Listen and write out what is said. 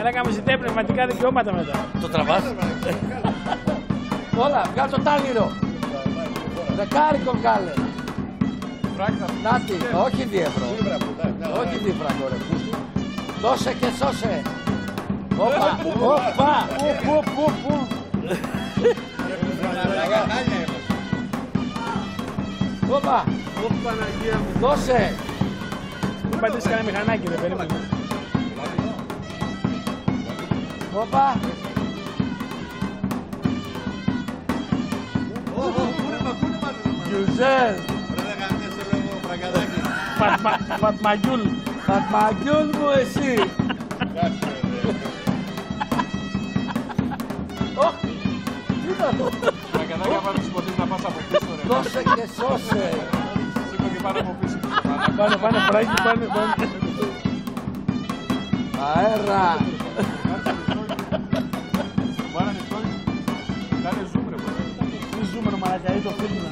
Μαλάκα μου ζητάει πνευματικά δικαιώματα μετά. Το τραβάς. Όλα, βγάλ' το τάλιρο. Δεκάρικο βγάλε. Νάτι, όχι 2 ευρώ. Όχι 2 φράγκο ρε πούστη. Δώσε και σώσε. Όπα, όπα. Πού. Όπα. Δώσε. Μην πατήσεις κανένα μηχανάκι, δεν περίμενε. Όπα. Γιουζέλ. Φατμαγιούλ. Φατμαγιούλ μου εσύ. Ωχ, τι ήταν το. Φραγκαδάκια πάνω στις ποτές να πας από πίσω ρε. Δώσε και σώσε. Σήκω και πάνω από πίσω. Πάνε, φράγι, πάνε. Αέρα. Μάνα νυχτό. Κάνε zoom ρε. Τι ζούμε, μαλάκα, ή το φίλμα.